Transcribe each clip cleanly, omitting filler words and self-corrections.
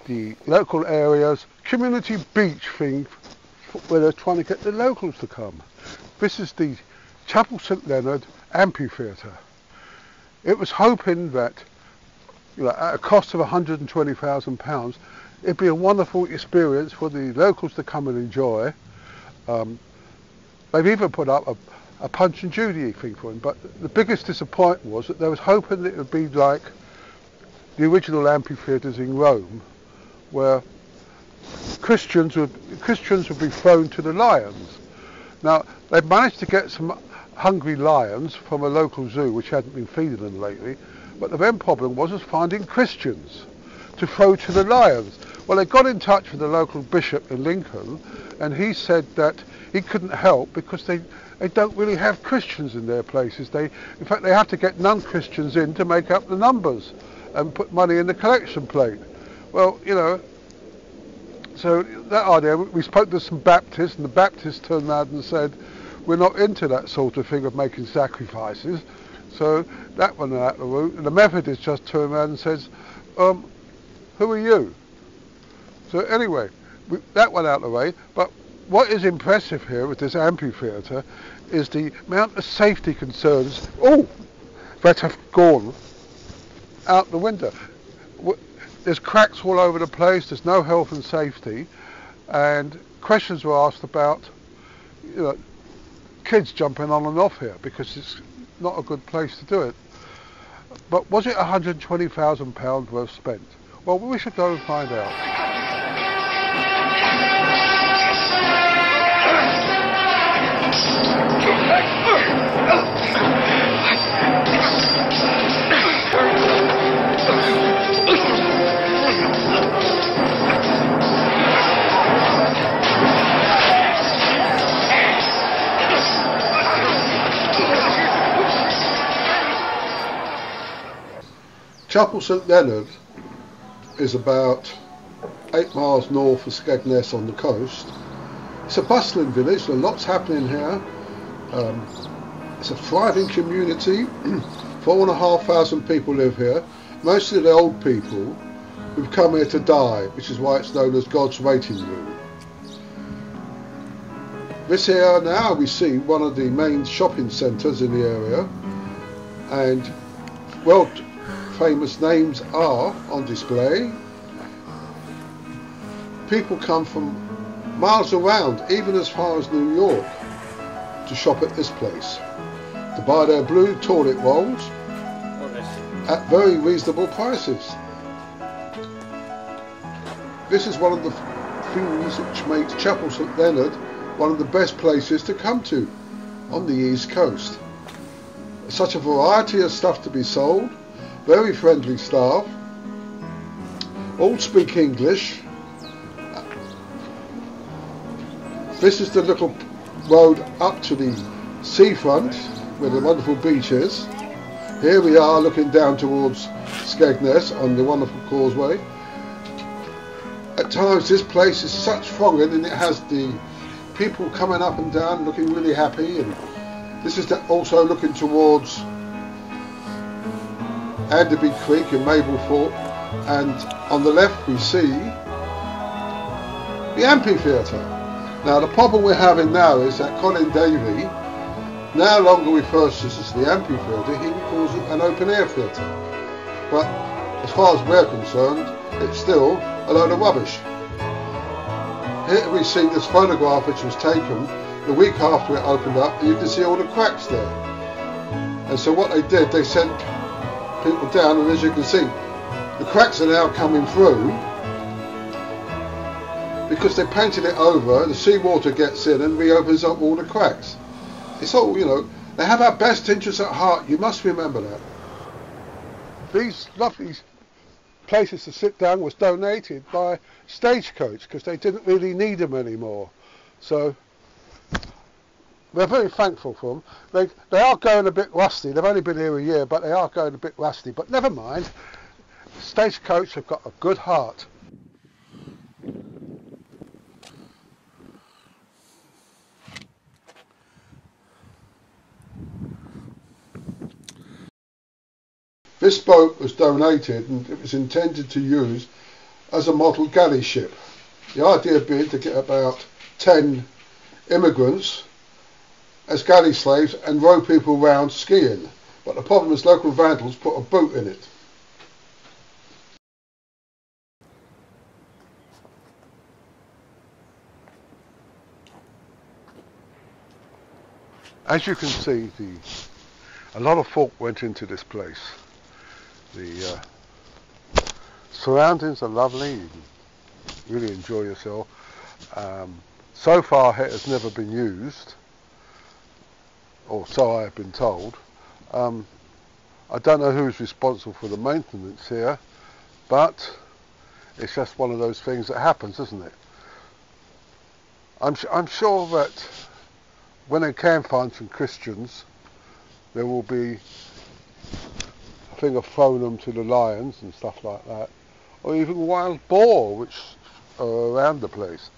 the local area's community beach thing where they're trying to get the locals to come. This is the Chapel St Leonard amphitheatre. It was hoping that, you know, at a cost of £120,000, it'd be a wonderful experience for the locals to come and enjoy. They've even put up a Punch and Judy thing for him, but the biggest disappointment was that they was hoping that it would be like the original amphitheatres in Rome, where Christians would be thrown to the lions. Now, they've managed to get some hungry lions from a local zoo which hadn't been feeding them lately, but the main problem was finding Christians to throw to the lions. Well, they got in touch with the local bishop in Lincoln, and he said that he couldn't help because they don't really have Christians in their places. In fact, they have to get non-Christians in to make up the numbers and put money in the collection plate. Well, you know, so that idea, we spoke to some Baptists, and the Baptists turned around and said, we're not into that sort of thing of making sacrifices. So that went out the route, and the Methodists just turned around and says, who are you? So anyway, that went out the way, but what is impressive here with this amphitheatre is the amount of safety concerns that have gone out the window. There's cracks all over the place, there's no health and safety, and questions were asked about, you know, kids jumping on and off here because it's not a good place to do it. But was it £120,000 worth spent? Well, we should go and find out. Chapel St Leonard is about 8 miles north of Skegness on the coast. It's a bustling village, there's lots happening here. It's a thriving community. 4,500 people live here. Mostly the old people who've come here to die, which is why it's known as God's waiting room. This here now we see one of the main shopping centres in the area, and world famous names are on display. People come from miles around, even as far as New York, to shop at this place, to buy their blue toilet rolls at very reasonable prices. This is one of the things which makes Chapel St Leonard one of the best places to come to on the East Coast. Such a variety of stuff to be sold, very friendly staff, all speak English. This is the little road up to the seafront where the wonderful beach is. Here we are looking down towards Skegness on the wonderful causeway. At times this place is such thronging, and it has the people coming up and down looking really happy, and this is also looking towards Anderby Creek in Mablethorpe, and on the left we see the amphitheatre. Now the problem we're having now is that Colin Davie no longer refers to this as the amphitheatre, he calls it an open air theatre. But as far as we're concerned, it's still a load of rubbish. Here we see this photograph which was taken the week after it opened up, and you can see all the cracks there. And so what they did, they sent people down, and as you can see, the cracks are now coming through because they painted it over, the seawater gets in and reopens up all the cracks. It's all, you know, they have our best interests at heart, you must remember that. These lovely places to sit down was donated by Stagecoach because they didn't really need them anymore. So we're very thankful for them. They are going a bit rusty. They've only been here a year, but they are going a bit rusty. But never mind. Stagecoach have got a good heart. This boat was donated, and it was intended to use as a model galley ship. The idea being to get about 10 immigrants as galley slaves and row people round skiing. But the problem is local vandals put a boot in it. As you can see, a lot of thought went into this place. The surroundings are lovely, you can really enjoy yourself. So far it has never been used, or so I have been told. I don't know who's responsible for the maintenance here, but it's just one of those things that happens, isn't it? I'm sure that when they can find some Christians, there will be a thing of throwing them to the lions and stuff like that, or even wild boar, which are around the place.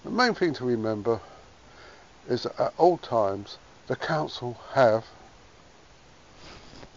The main thing to remember is that at all times the council have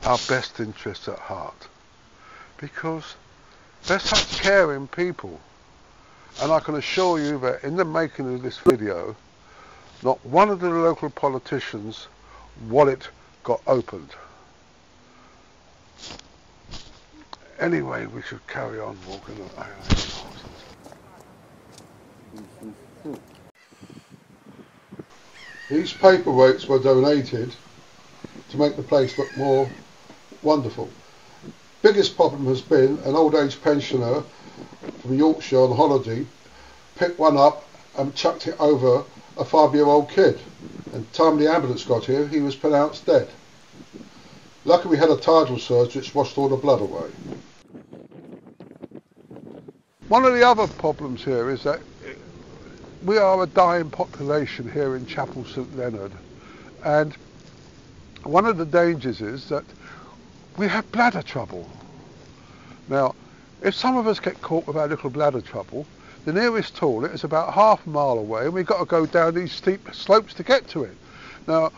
our best interests at heart, because they're such caring people, and I can assure you that in the making of this video, not one of the local politicians' wallet got opened. Anyway, we should carry on walking. These paperweights were donated to make the place look more wonderful. Biggest problem has been an old age pensioner from Yorkshire on holiday picked one up and chucked it over a 5-year-old kid, and time the ambulance got here he was pronounced dead. Luckily we had a tidal surge which washed all the blood away. One of the other problems here is that we are a dying population here in Chapel St Leonard, and one of the dangers is that we have bladder trouble. Now, if some of us get caught with our little bladder trouble, the nearest toilet is about half a mile away, and we've got to go down these steep slopes to get to it. Now,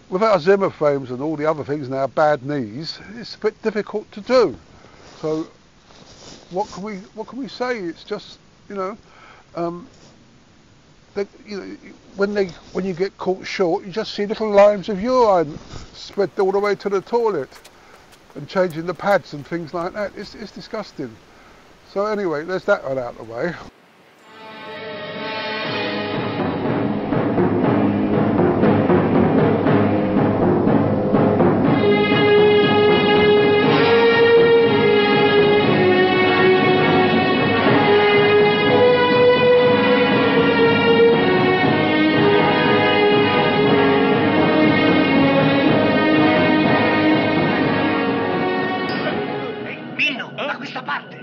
with our Zimmer frames and all the other things and our bad knees, it's a bit difficult to do. So, what can we say? It's just, when you get caught short, you just see little lines of urine spread all the way to the toilet, and changing the pads and things like that. It's disgusting. So anyway, there's that one out of the way. Da questa parte!